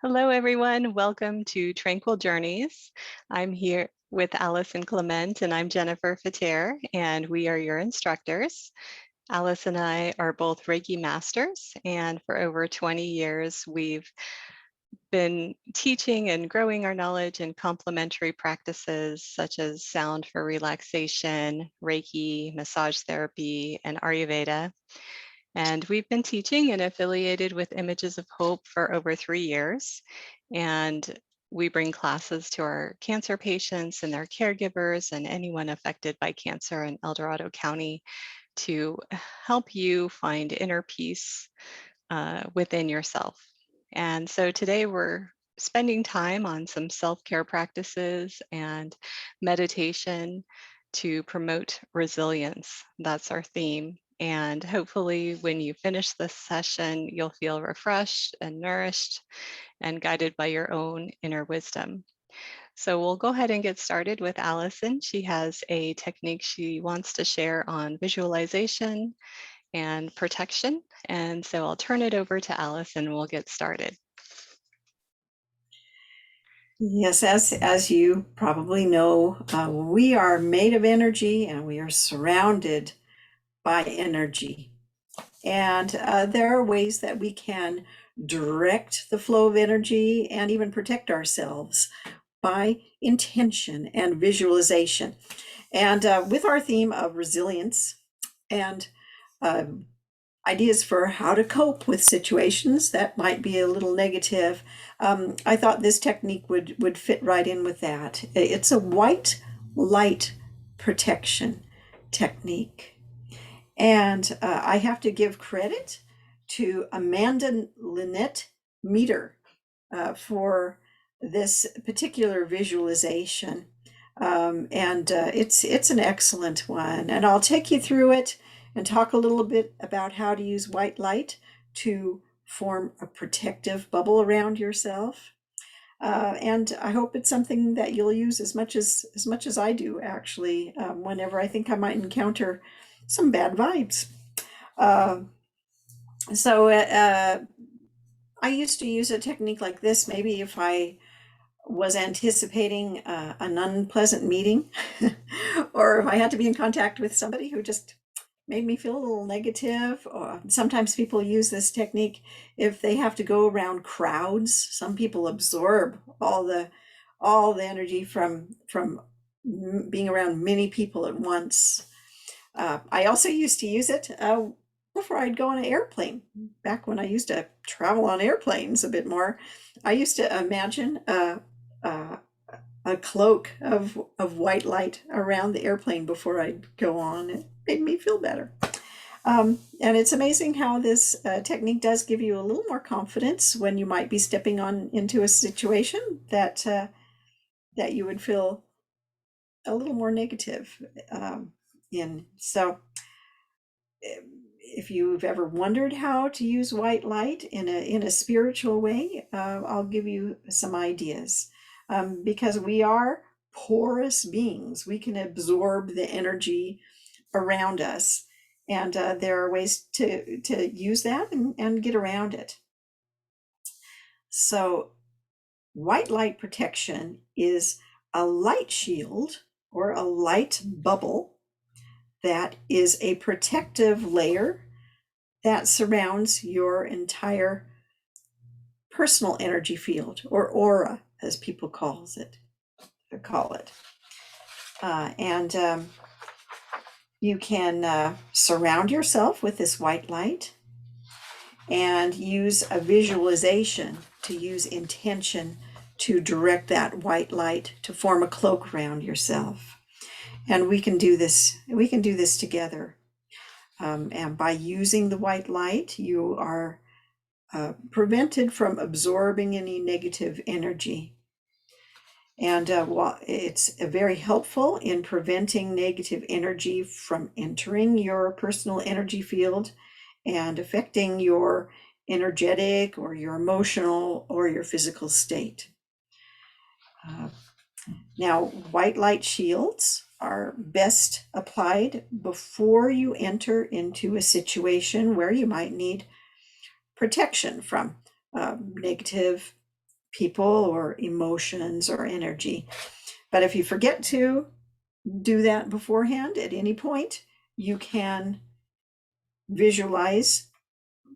Hello, everyone. Welcome to Tranquil Journeys. I'm here with Alice and Clement, and I'm Jennifer Fater, and we are your instructors. Alice and I are both Reiki masters, and for over 20 years, we've been teaching and growing our knowledge in complementary practices such as sound for relaxation, Reiki, massage therapy, and Ayurveda. And we've been teaching and affiliated with Images of Hope for over 3 years. And we bring classes to our cancer patients and their caregivers and anyone affected by cancer in El Dorado County to help you find inner peace within yourself. And so today we're spending time on some self-care practices and meditation to promote resilience. That's our theme. And hopefully when you finish this session, you'll feel refreshed and nourished and guided by your own inner wisdom. So we'll go ahead and get started with Allison. She has a technique she wants to share on visualization and protection. And so I'll turn it over to Alice and we'll get started. Yes, as you probably know, we are made of energy and we are surrounded by energy. And there are ways that we can direct the flow of energy and even protect ourselves by intention and visualization. And with our theme of resilience and uh, ideas for how to cope with situations that might be a little negative, I thought this technique would fit right in with that. It's a white light protection technique. And I have to give credit to Amanda Lynette Meter for this particular visualization. And it's an excellent one. And I'll take you through it and talk a little bit about how to use white light to form a protective bubble around yourself. And I hope it's something that you'll use as much as I do, actually, whenever I think I might encounter some bad vibes. Uh, so I used to use a technique like this, maybe if I was anticipating an unpleasant meeting, or if I had to be in contact with somebody who just made me feel a little negative. Or sometimes people use this technique if they have to go around crowds. Some people absorb all the energy from being around many people at once. I also used to use it before I'd go on an airplane. Back when I used to travel on airplanes a bit more, I used to imagine a cloak of white light around the airplane before I'd go on. It made me feel better. And it's amazing how this technique does give you a little more confidence when you might be stepping on into a situation that that you would feel a little more negative in. So if you've ever wondered how to use white light in a spiritual way, I'll give you some ideas. Because we are porous beings, we can absorb the energy around us, and there are ways to use that and get around it. So white light protection is a light shield or a light bubble that is a protective layer that surrounds your entire personal energy field, or aura, as people call it. And you can surround yourself with this white light and use a visualization to use intention to direct that white light to form a cloak around yourself. And we can do this together. And by using the white light, you are prevented from absorbing any negative energy. And while it's very helpful in preventing negative energy from entering your personal energy field and affecting your energetic or your emotional or your physical state. Now, white light shields are best applied before you enter into a situation where you might need protection from negative people or emotions or energy. But if you forget to do that beforehand at any point, you can visualize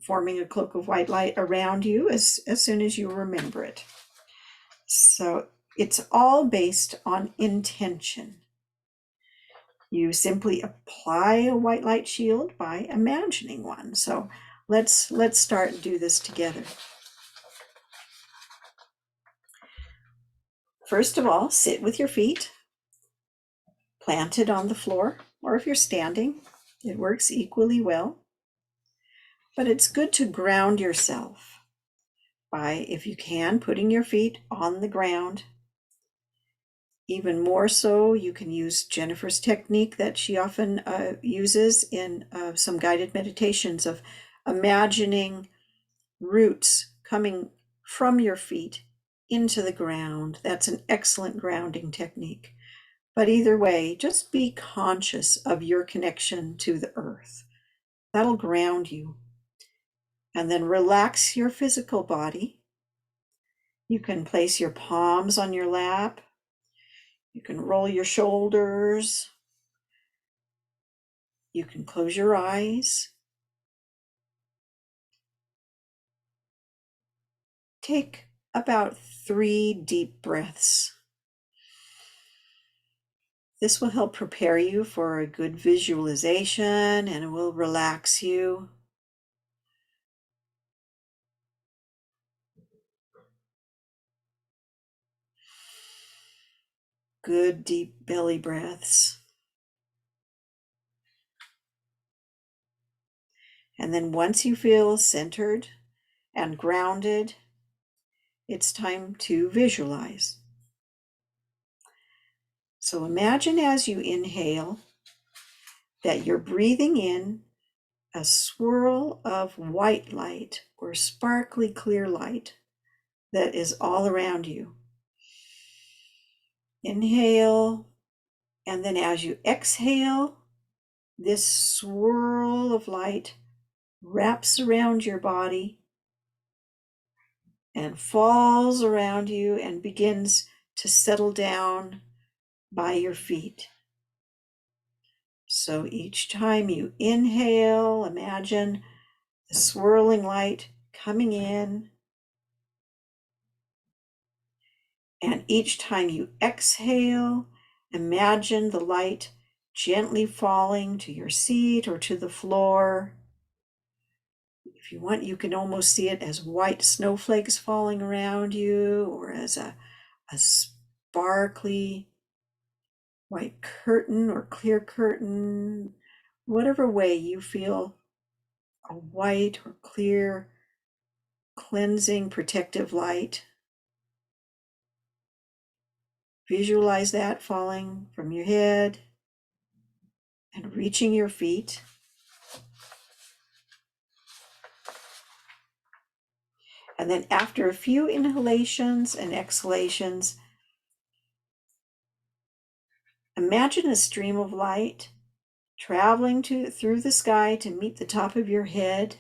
forming a cloak of white light around you as soon as you remember it. So it's all based on intention. You simply apply a white light shield by imagining one. So let's start and do this together. First of all, sit with your feet planted on the floor, or if you're standing, it works equally well. But it's good to ground yourself by, if you can, putting your feet on the ground. Even more so, you can use Jennifer's technique that she often uses in some guided meditations of imagining roots coming from your feet into the ground. That's an excellent grounding technique. But either way, just be conscious of your connection to the earth. That'll ground you. And then relax your physical body. You can place your palms on your lap. You can roll your shoulders. You can close your eyes. Take about 3 deep breaths. This will help prepare you for a good visualization and it will relax you. Good deep belly breaths. And then once you feel centered and grounded, it's time to visualize. So imagine as you inhale that you're breathing in a swirl of white light or sparkly clear light that is all around you. Inhale, and then as you exhale, this swirl of light wraps around your body and falls around you and begins to settle down by your feet. So each time you inhale, imagine the swirling light coming in. And each time you exhale, imagine the light gently falling to your seat or to the floor. If you want, you can almost see it as white snowflakes falling around you, or as a sparkly white curtain or clear curtain, whatever way you feel a white or clear, cleansing, protective light. Visualize that falling from your head and reaching your feet. And then after a few inhalations and exhalations, imagine a stream of light traveling through the sky to meet the top of your head.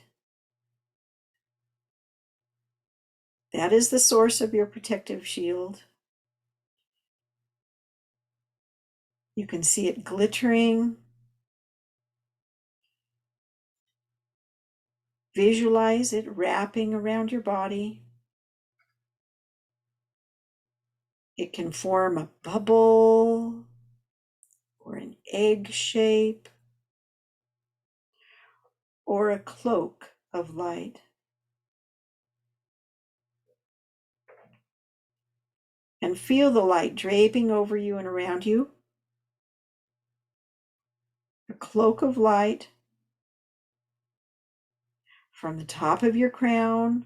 That is the source of your protective shield. You can see it glittering. Visualize it wrapping around your body. It can form a bubble or an egg shape or a cloak of light. And feel the light draping over you and around you. A cloak of light from the top of your crown,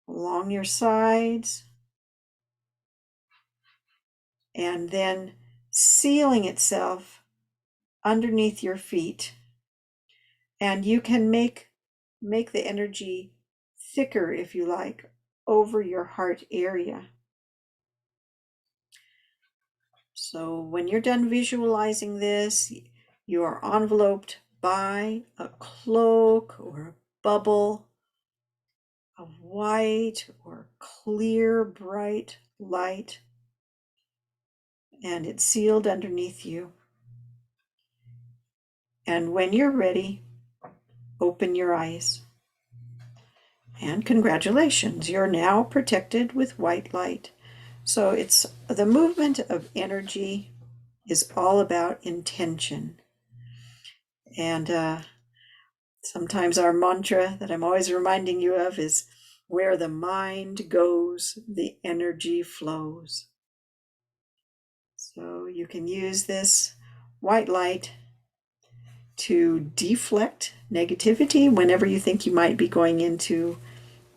along your sides, and then sealing itself underneath your feet. And you can make the energy thicker, if you like, over your heart area. So when you're done visualizing this, you are enveloped by a cloak or a bubble a white or clear, bright light, and it's sealed underneath you. And when you're ready, open your eyes. And congratulations, you're now protected with white light. So it's the movement of energy is all about intention. And sometimes our mantra that I'm always reminding you of is where the mind goes, the energy flows. So you can use this white light to deflect negativity whenever you think you might be going into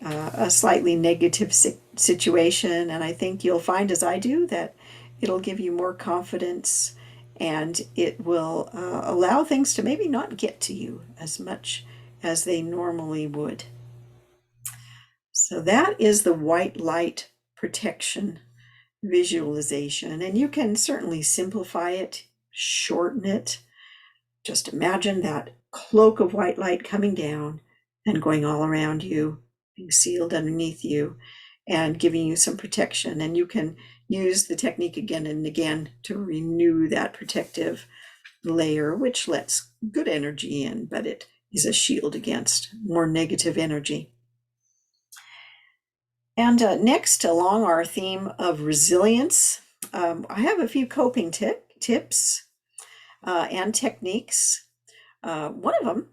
a slightly negative situation. And I think you'll find, as I do, that it'll give you more confidence and it will allow things to maybe not get to you as much as they normally would. So that is the white light protection visualization. And you can certainly simplify it, shorten it. Just imagine that cloak of white light coming down and going all around you, being sealed underneath you and giving you some protection. And you can use the technique again and again to renew that protective layer, which lets good energy in, but it is a shield against more negative energy. And next, along our theme of resilience, I have a few coping tips and techniques. One of them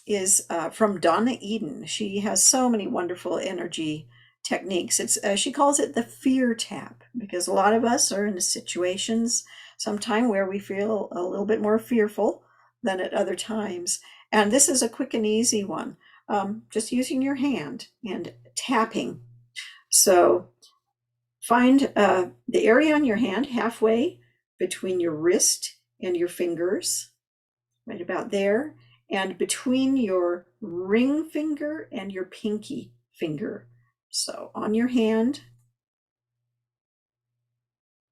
is from Donna Eden. She has so many wonderful energy techniques. It's she calls it the fear tap, because a lot of us are in situations sometime where we feel a little bit more fearful than at other times. And this is a quick and easy one. Just using your hand and tapping. So find the area on your hand halfway between your wrist and your fingers, right about there, and between your ring finger and your pinky finger. So on your hand,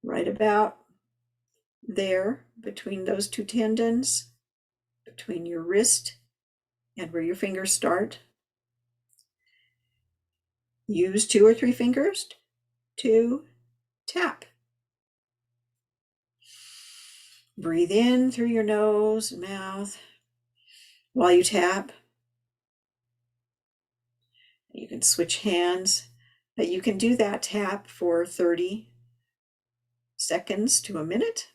right about there, between those two tendons, between your wrist and where your fingers start. Use 2 or 3 fingers to tap. Breathe in through your nose and mouth while you tap. You can switch hands, but you can do that tap for 30 seconds to a minute.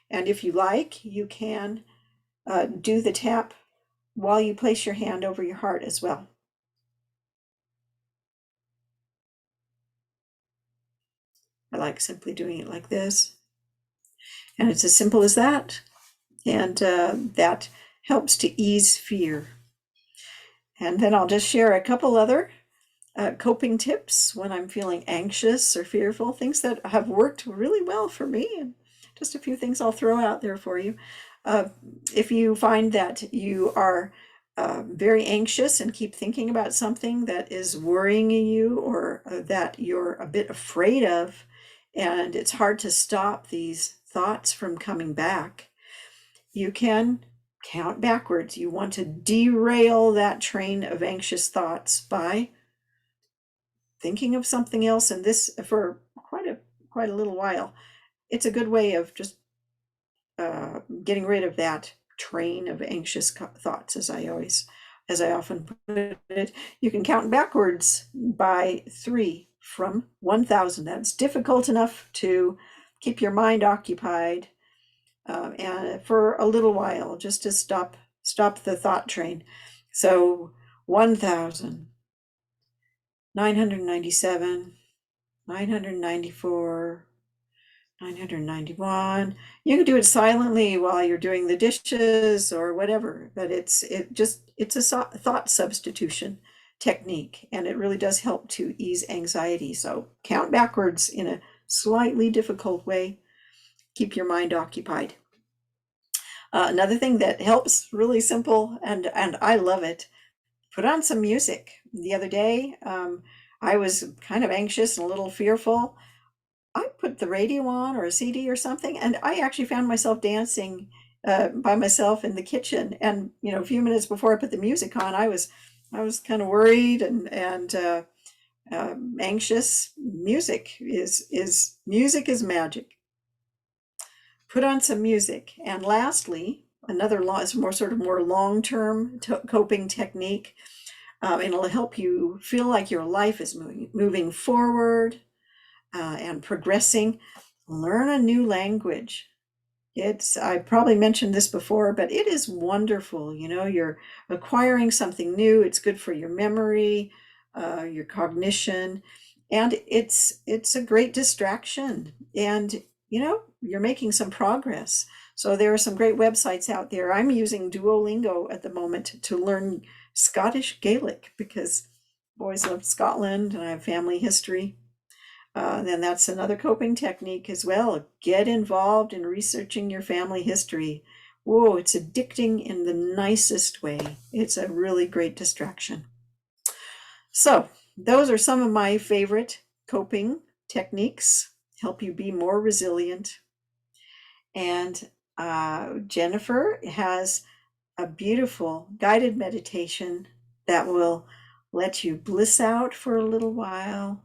And if you like, you can do the tap while you place your hand over your heart as well. I like simply doing it like this. And it's as simple as that. And that helps to ease fear. And then I'll just share a couple other coping tips when I'm feeling anxious or fearful, things that have worked really well for me, and just a few things I'll throw out there for you. If you find that you are very anxious and keep thinking about something that is worrying you or that you're a bit afraid of, and it's hard to stop these thoughts from coming back, you can count backwards. You want to derail that train of anxious thoughts by thinking of something else, and this for quite a little while. It's a good way of just getting rid of that train of anxious thoughts, as I often put it. You can count backwards by 3 from 1,000. That's difficult enough to keep your mind occupied and for a little while, just to stop the thought train. So 1,000, 997, 994, 991. You can do it silently while you're doing the dishes or whatever, but it's a thought substitution technique, and it really does help to ease anxiety. So count backwards in a slightly difficult way. Keep your mind occupied. Another thing that helps, really simple, and I love it, put on some music. The other day, I was kind of anxious and a little fearful. I put the radio on or a CD or something, and I actually found myself dancing by myself in the kitchen. And a few minutes before I put the music on, I was I was kind of worried and anxious. Music is magic. Put on some music. And lastly, another is more sort of more long-term coping technique. It'll help you feel like your life is moving forward and progressing. Learn a new language. I probably mentioned this before, but it is wonderful. You know, you're acquiring something new. It's good for your memory, your cognition, and it's a great distraction. And you know, you're making some progress. So there are some great websites out there. I'm using Duolingo at the moment to learn Scottish Gaelic because I've always loved Scotland and I have family history. Then that's another coping technique as well. Get involved in researching your family history. Whoa, it's addicting in the nicest way. It's a really great distraction. So, those are some of my favorite coping techniques, help you be more resilient. And Jennifer has a beautiful guided meditation that will let you bliss out for a little while.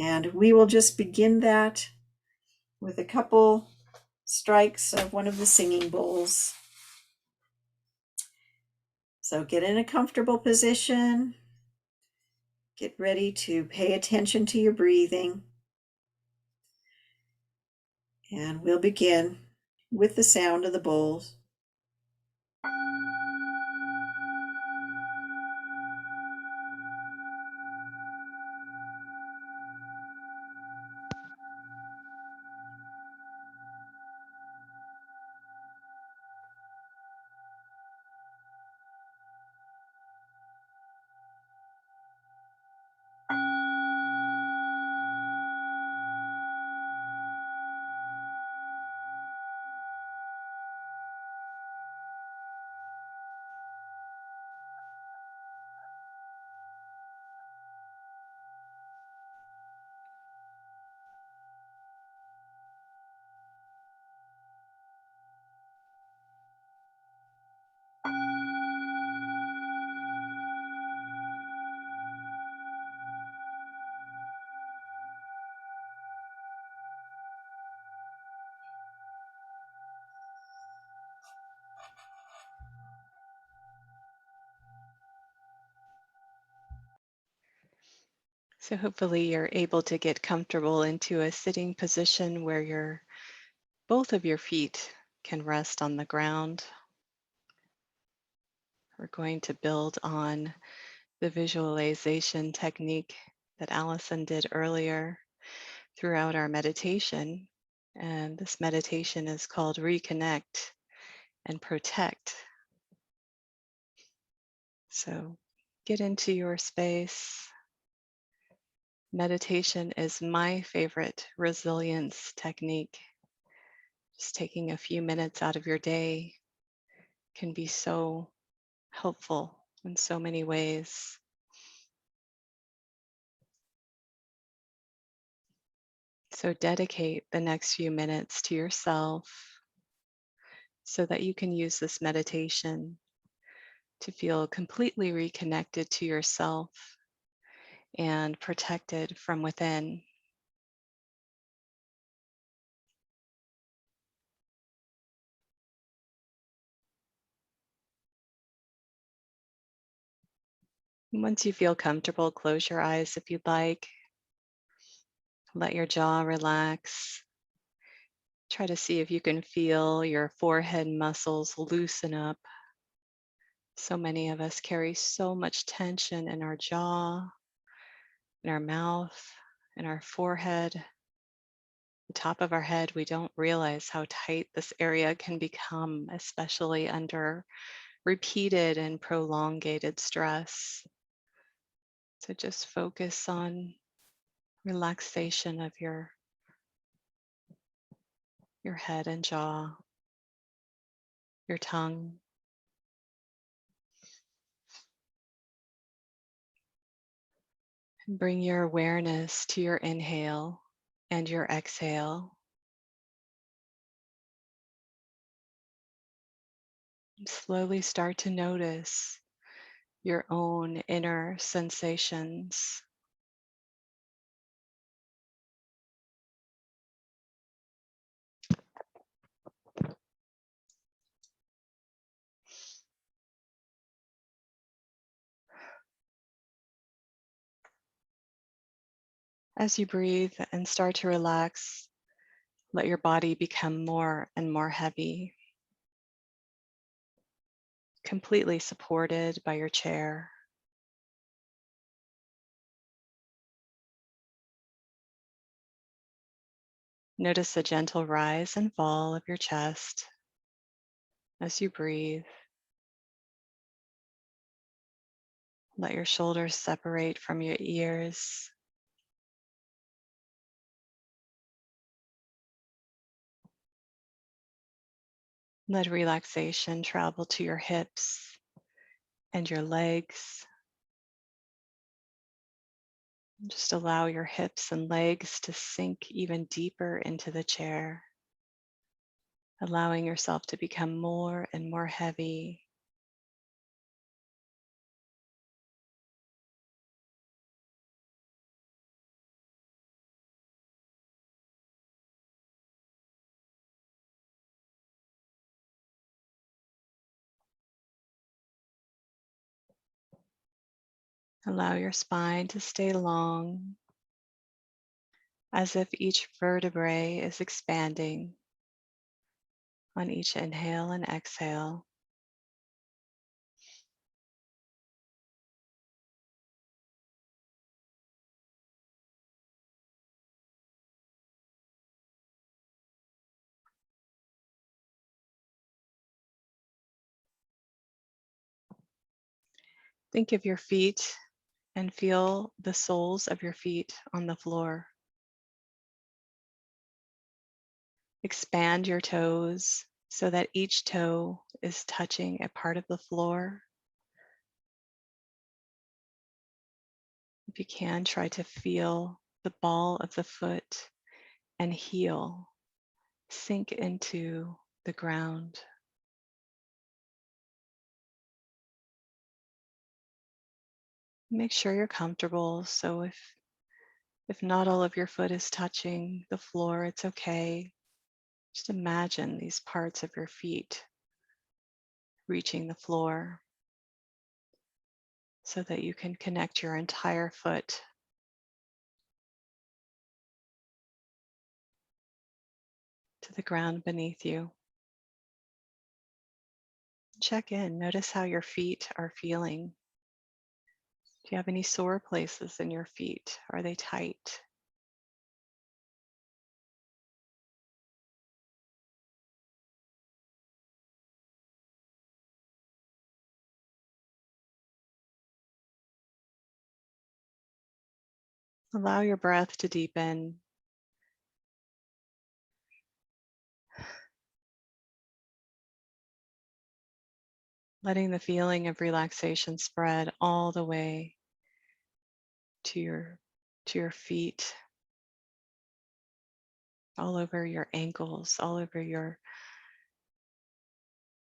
And we will just begin that with a couple strikes of one of the singing bowls. So get in a comfortable position. Get ready to pay attention to your breathing. And we'll begin with the sound of the bowls. So hopefully you're able to get comfortable into a sitting position where both of your feet can rest on the ground. We're going to build on the visualization technique that Allison did earlier throughout our meditation. And this meditation is called Reconnect and Protect. So get into your space. Meditation is my favorite resilience technique. Just taking a few minutes out of your day can be so helpful in so many ways. So dedicate the next few minutes to yourself so that you can use this meditation to feel completely reconnected to yourself and protected from within. Once you feel comfortable, close your eyes if you'd like. Let your jaw relax. Try to see if you can feel your forehead muscles loosen up. So many of us carry so much tension in our jaw, in our mouth, in our forehead, the top of our head. We don't realize how tight this area can become, especially under repeated and prolongated stress. So just focus on relaxation of your head and jaw, your tongue. Bring your awareness to your inhale and your exhale. Slowly start to notice your own inner sensations. As you breathe and start to relax, let your body become more and more heavy, completely supported by your chair. Notice the gentle rise and fall of your chest as you breathe. Let your shoulders separate from your ears. Let relaxation travel to your hips and your legs. Just allow your hips and legs to sink even deeper into the chair, allowing yourself to become more and more heavy. Allow your spine to stay long, as if each vertebrae is expanding on each inhale and exhale. Think of your feet and feel the soles of your feet on the floor. Expand your toes so that each toe is touching a part of the floor. If you can, try to feel the ball of the foot and heel sink into the ground. Make sure you're comfortable. So if not all of your foot is touching the floor, it's okay. Just imagine these parts of your feet reaching the floor so that you can connect your entire foot to the ground beneath you. Check in, notice how your feet are feeling. Do you have any sore places in your feet? Are they tight? Allow your breath to deepen. Letting the feeling of relaxation spread all the way to your feet, all over your ankles, all over your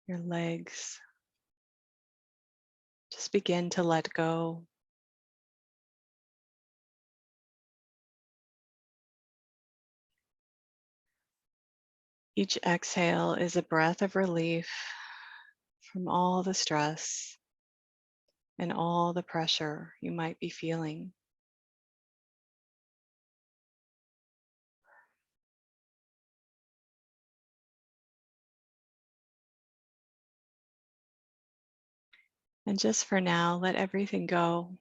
legs. Just begin to let go. Each exhale is a breath of relief from all the stress and all the pressure you might be feeling. And just for now, let everything go.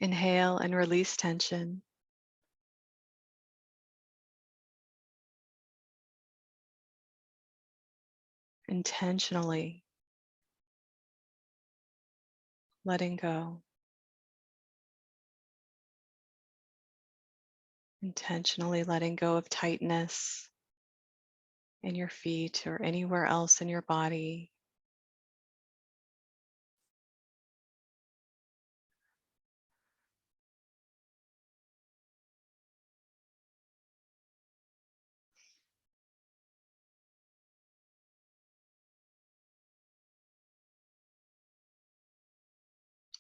Inhale and release tension. Intentionally letting go. Intentionally letting go of tightness in your feet or anywhere else in your body.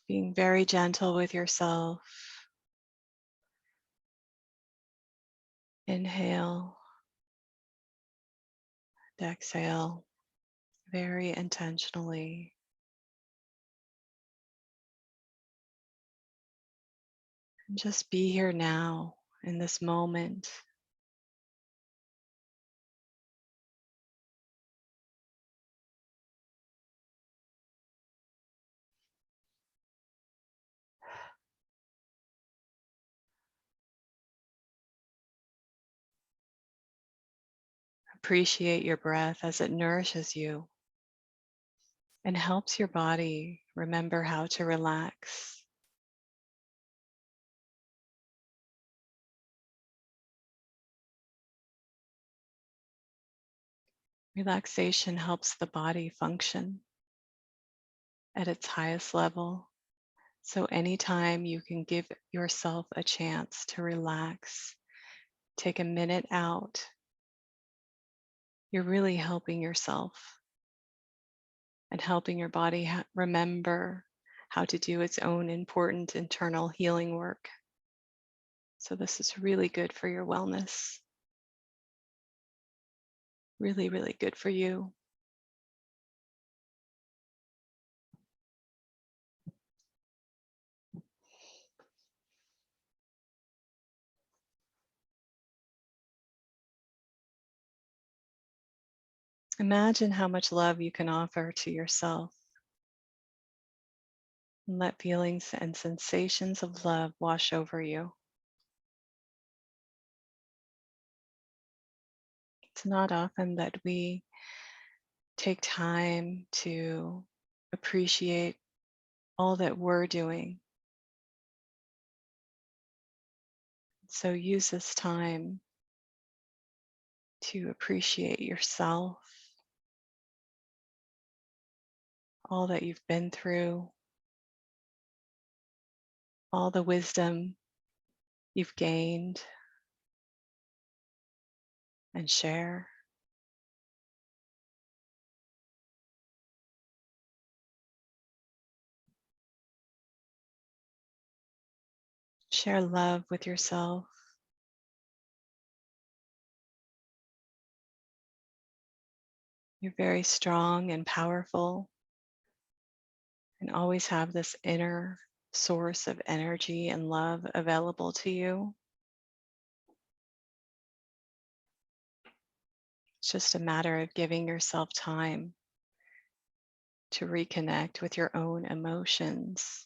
Being very gentle with yourself. Inhale and exhale very intentionally. And just be here now in this moment. Appreciate your breath as it nourishes you and helps your body remember how to relax. Relaxation helps the body function at its highest level. So anytime you can give yourself a chance to relax, take a minute out, you're really helping yourself and helping your body remember how to do its own important internal healing work. So this is really good for your wellness. Really, really good for you. Imagine how much love you can offer to yourself. And let feelings and sensations of love wash over you. It's not often that we take time to appreciate all that we're doing. So use this time to appreciate yourself, all that you've been through, all the wisdom you've gained, and share. Share love with yourself. You're very strong and powerful, and always have this inner source of energy and love available to you. It's just a matter of giving yourself time to reconnect with your own emotions,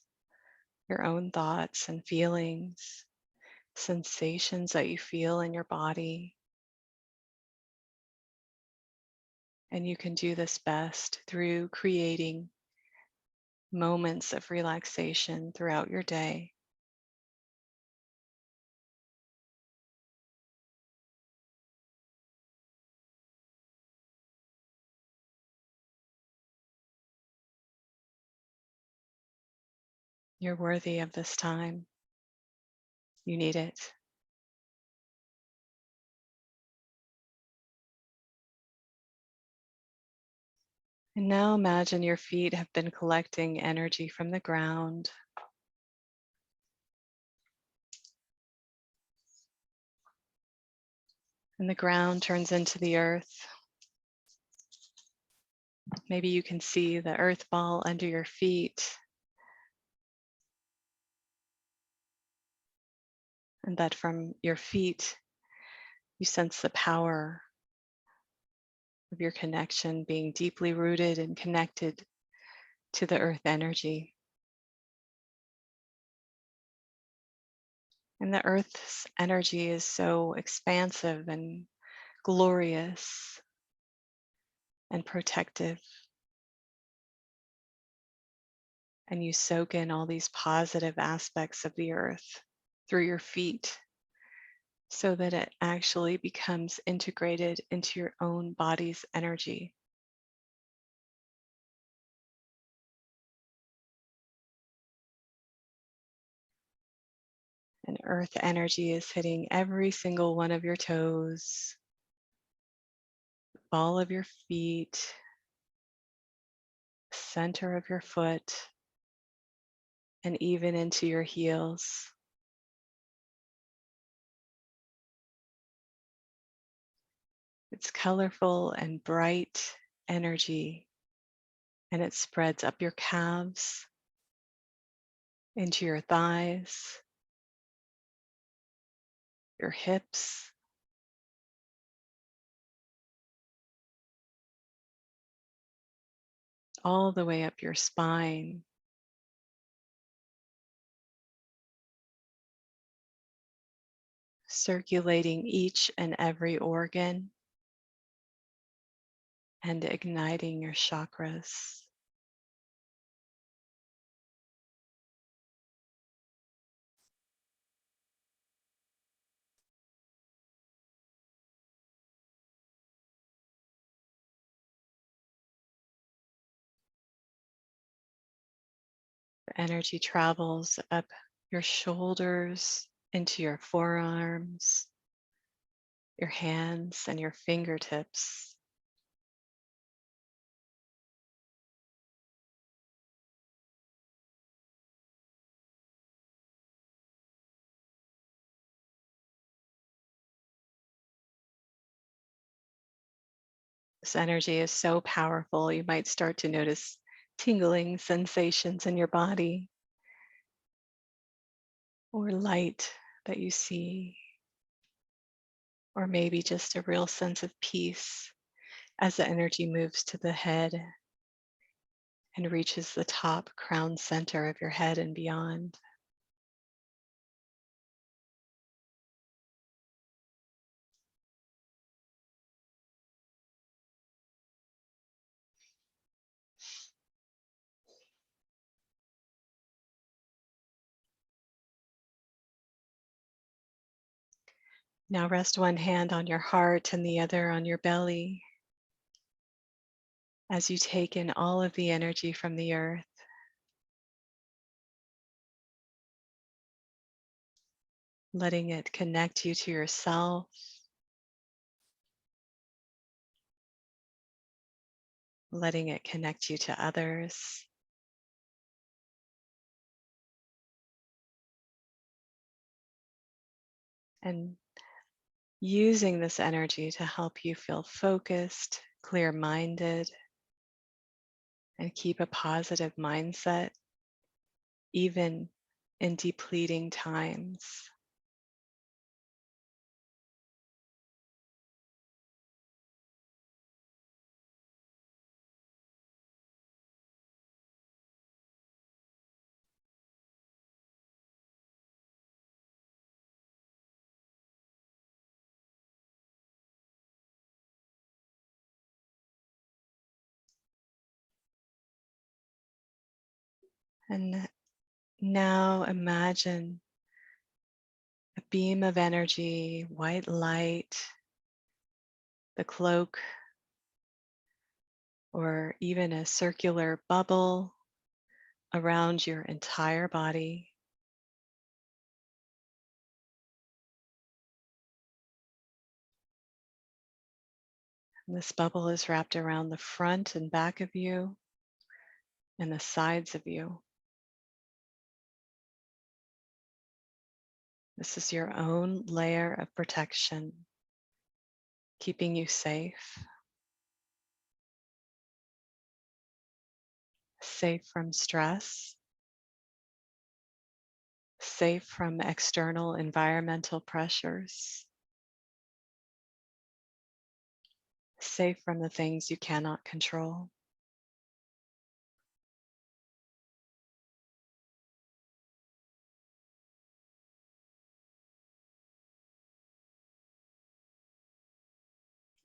your own thoughts and feelings, sensations that you feel in your body. And you can do this best through creating moments of relaxation throughout your day. You're worthy of this time. You need it. And now imagine your feet have been collecting energy from the ground. And the ground turns into the earth. Maybe you can see the earth ball under your feet. And that from your feet, you sense the power of your connection being deeply rooted and connected to the earth energy. And the earth's energy is so expansive and glorious and protective. And you soak in all these positive aspects of the earth through your feet so that it actually becomes integrated into your own body's energy. And earth energy is hitting every single one of your toes, ball of your feet, center of your foot, and even into your heels. It's colorful and bright energy, and it spreads up your calves, into your thighs, your hips, all the way up your spine, circulating each and every organ and igniting your chakras. The energy travels up your shoulders, into your forearms, your hands, and your fingertips. This energy is so powerful, you might start to notice tingling sensations in your body or light that you see, or maybe just a real sense of peace as the energy moves to the head and reaches the top crown center of your head and beyond. Now rest one hand on your heart and the other on your belly as you take in all of the energy from the earth, letting it connect you to yourself, letting it connect you to others, and using this energy to help you feel focused, clear-minded, and keep a positive mindset, even in depleting times. And now imagine a beam of energy, white light, the cloak, or even a circular bubble around your entire body. And this bubble is wrapped around the front and back of you and the sides of you. This is your own layer of protection, keeping you safe, safe from stress, safe from external environmental pressures, safe from the things you cannot control.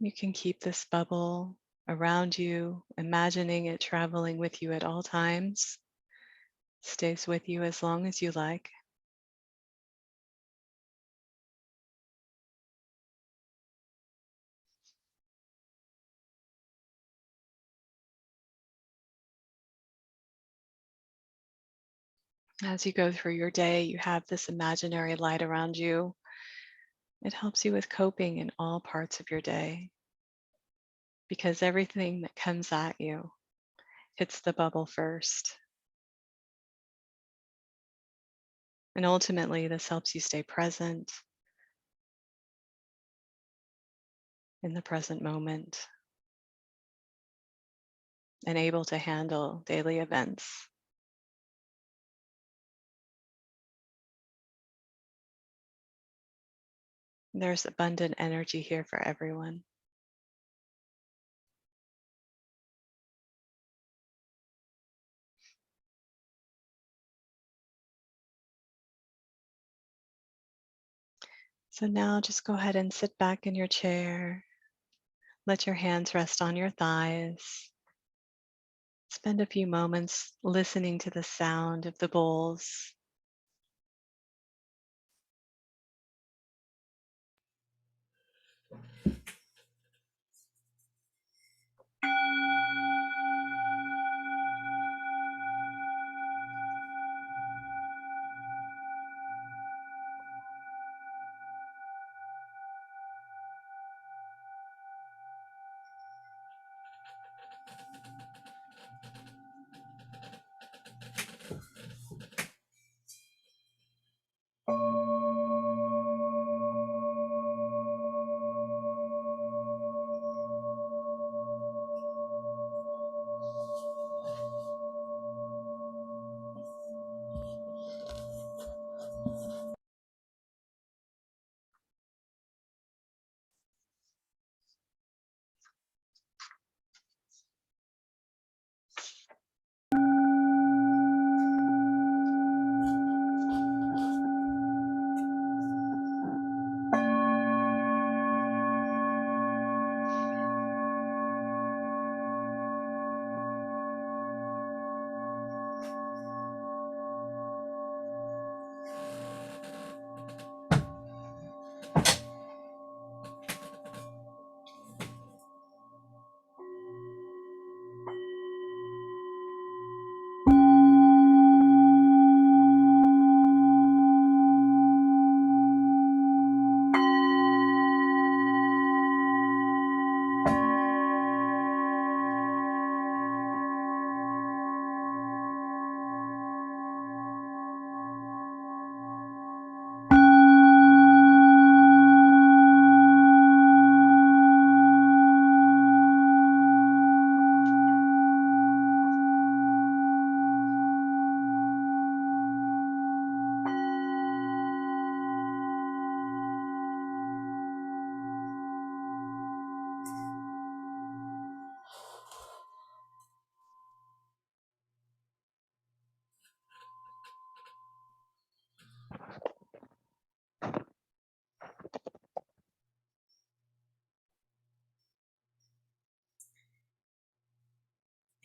You can keep this bubble around you, imagining it traveling with you at all times. Stays with you as long as you like. As you go through your day, you have this imaginary light around you. It helps you with coping in all parts of your day because everything that comes at you hits the bubble first. And ultimately, this helps you stay present in the present moment and able to handle daily events. There's abundant energy here for everyone. So now just go ahead and sit back in your chair. Let your hands rest on your thighs. Spend a few moments listening to the sound of the bowls.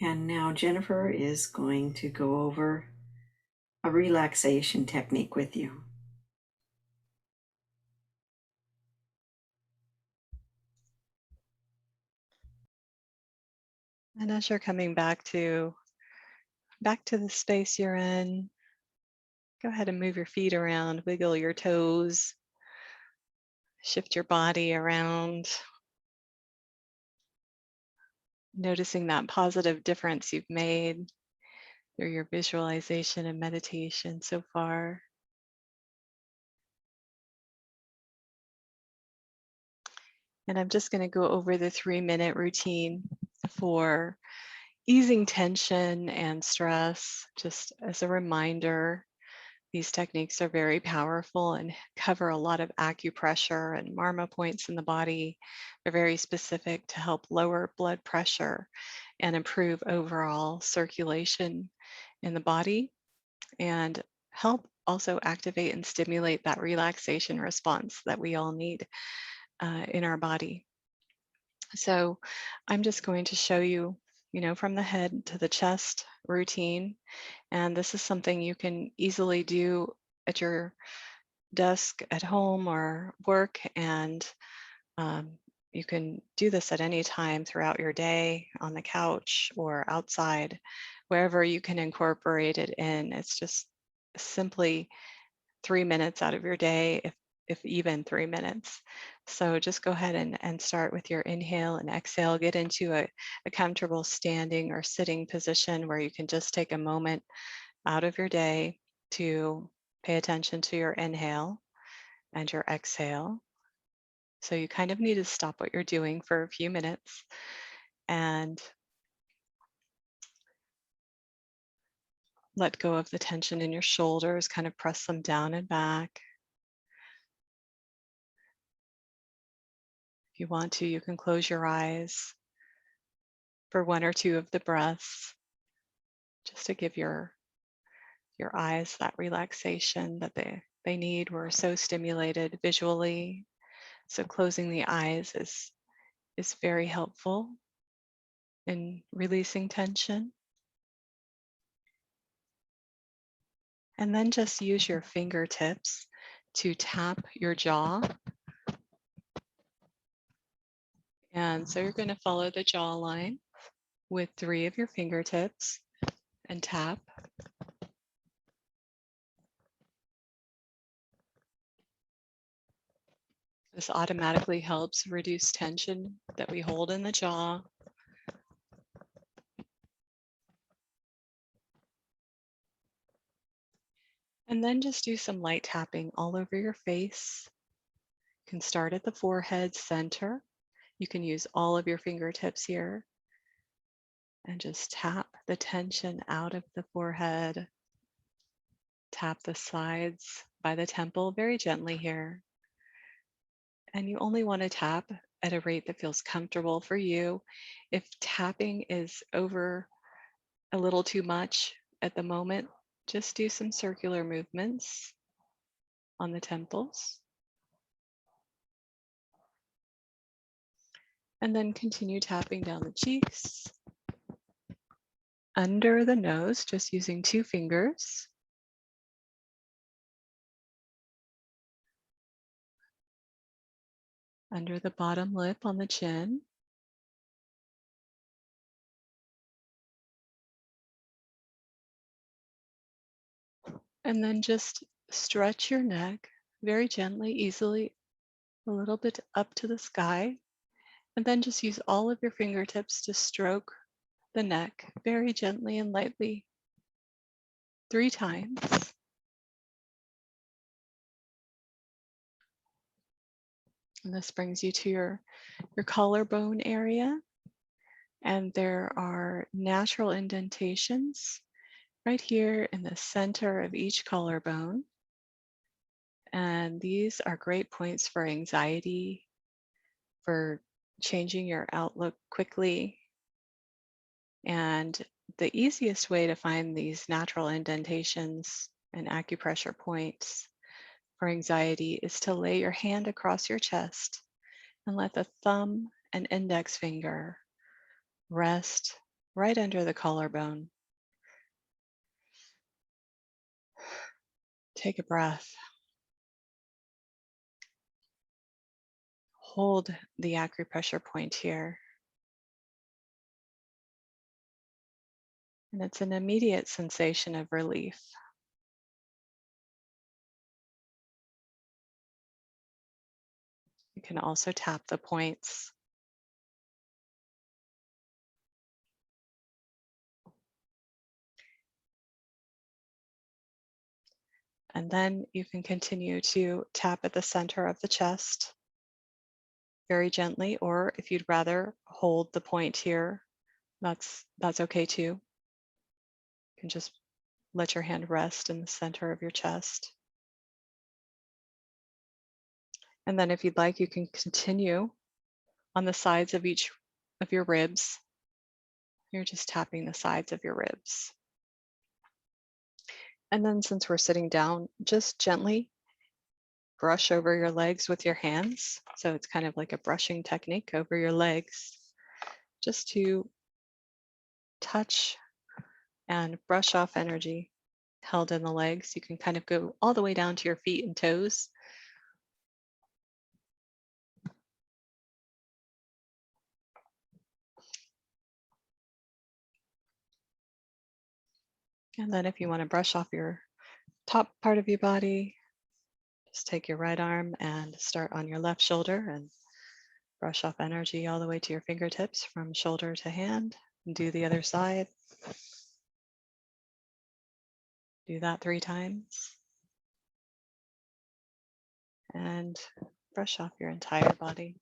And now Jennifer is going to go over a relaxation technique with you. And as you're coming back to the space you're in, go ahead and move your feet around, wiggle your toes, shift your body around, noticing that positive difference you've made through your visualization and meditation so far. And I'm just going to go over the 3-minute routine for easing tension and stress, just as a reminder. These techniques are very powerful and cover a lot of acupressure and marma points in the body. They're very specific to help lower blood pressure and improve overall circulation in the body, and help also activate and stimulate that relaxation response that we all need in our body. So I'm just going to show you, from the head to the chest routine. And this is something you can easily do at your desk at home or work. And you can do this at any time throughout your day, on the couch or outside, wherever you can incorporate it in. It's just simply 3 minutes out of your day, if even 3 minutes. So just go ahead and start with your inhale and exhale. Get into a comfortable standing or sitting position where you can just take a moment out of your day to Pay attention to your inhale and your exhale. So you kind of need to stop what you're doing for a few minutes and let go of the tension in your shoulders, kind of press them down and back. If you want to, you can close your eyes for one or two of the breaths, just to give your eyes that relaxation that they need. We're so stimulated visually. So closing the eyes is very helpful in releasing tension. And then just use your fingertips to tap your jaw. And so you're going to follow the jaw line with 3 of your fingertips and tap. This automatically helps reduce tension that we hold in the jaw. And then just do some light tapping all over your face. You can start at the forehead center. You can use all of your fingertips here and just tap the tension out of the forehead. Tap the sides by the temple very gently here. And you only want to tap at a rate that feels comfortable for you. If tapping is over a little too much at the moment, just do some circular movements on the temples. And then continue tapping down the cheeks, under the nose, just using 2 fingers. Under the bottom lip on the chin. And then just stretch your neck very gently, easily, a little bit up to the sky. And then just use all of your fingertips to stroke the neck very gently and lightly 3 times. And this brings you to your collarbone area. And there are natural indentations right here in the center of each collarbone. And these are great points for anxiety, for changing your outlook quickly. And the easiest way to find these natural indentations and acupressure points for anxiety is to lay your hand across your chest and let the thumb and index finger rest right under the collarbone. Take a breath. Hold the acupressure point here. And it's an immediate sensation of relief. You can also tap the points. And then you can continue to tap at the center of the chest very gently, or if you'd rather hold the point here, that's okay too. You can just let your hand rest in the center of your chest. And then if you'd like, you can continue on the sides of each of your ribs. You're just tapping the sides of your ribs. And then since we're sitting down, just gently brush over your legs with your hands. So it's kind of like a brushing technique over your legs, just to touch and brush off energy held in the legs. You can kind of go all the way down to your feet and toes. And then if you want to brush off your top part of your body, just take your right arm and start on your left shoulder and brush off energy all the way to your fingertips from shoulder to hand. And do the other side. Do that 3 times. and brush off your entire body.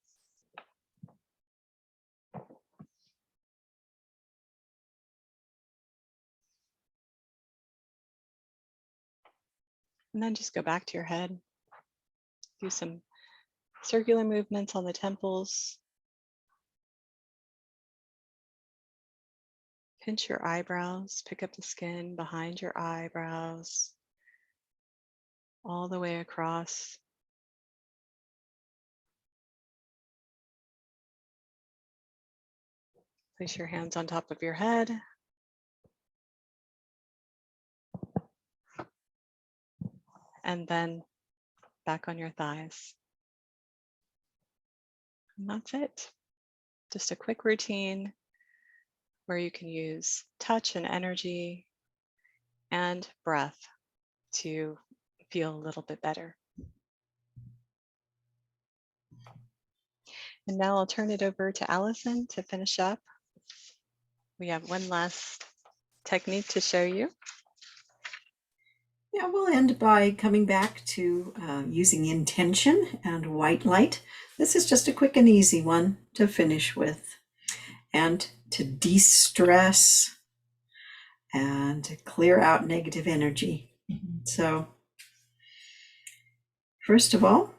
And then just go back to your head. Do some circular movements on the temples. Pinch your eyebrows, pick up the skin behind your eyebrows, all the way across. Place your hands on top of your head. And then back on your thighs. And that's it. Just a quick routine where you can use touch and energy and breath to feel a little bit better. And now I'll turn it over to Allison to finish up. We have one last technique to show you. Yeah, we'll end by coming back to using intention and white light. This is just a quick and easy one to finish with, and to de-stress and to clear out negative energy. So, first of all,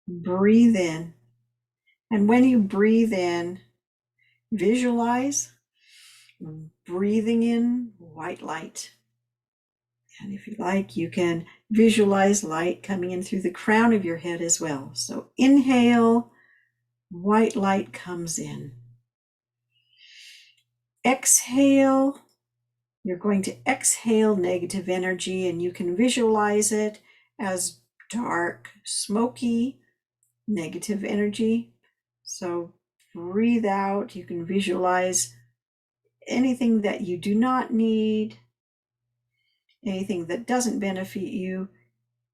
breathe in. And when you breathe in, visualize breathing in white light. And if you like, you can visualize light coming in through the crown of your head as well. So inhale, white light comes in. Exhale, you're going to exhale negative energy, and you can visualize it as dark, smoky, negative energy. So breathe out, you can visualize anything that you do not need, anything that doesn't benefit you,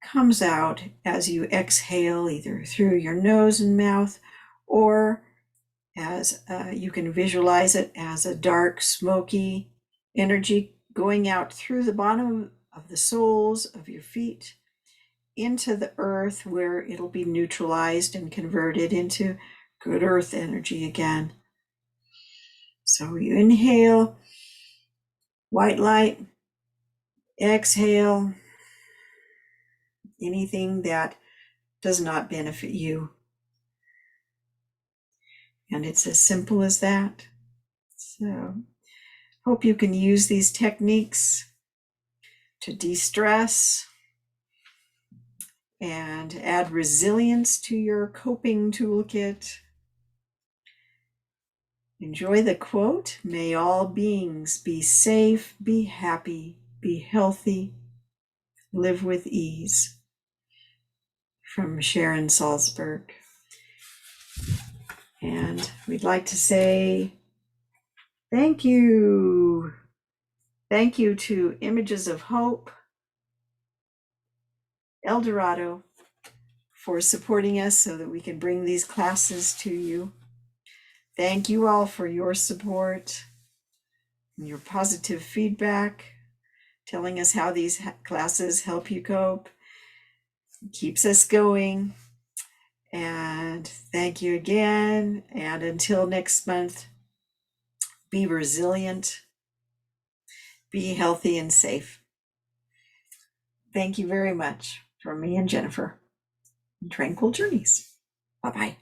comes out as you exhale, either through your nose and mouth, or as you can visualize it as a dark, smoky energy going out through the bottom of the soles of your feet into the earth, where it'll be neutralized and converted into good earth energy again. So you inhale, white light, exhale, anything that does not benefit you. And it's as simple as that. So hope you can use these techniques to de-stress and add resilience to your coping toolkit. Enjoy the quote, "May all beings be safe, be happy, be healthy, live with ease," from Sharon Salzberg. And we'd like to say thank you. Thank you to Images of Hope, El Dorado, for supporting us so that we can bring these classes to you. Thank you all for your support and your positive feedback, telling us how these classes help you cope, keeps us going. And thank you again. And until next month, be resilient, be healthy and safe. Thank you very much from me and Jennifer. Tranquil Journeys. Bye-bye.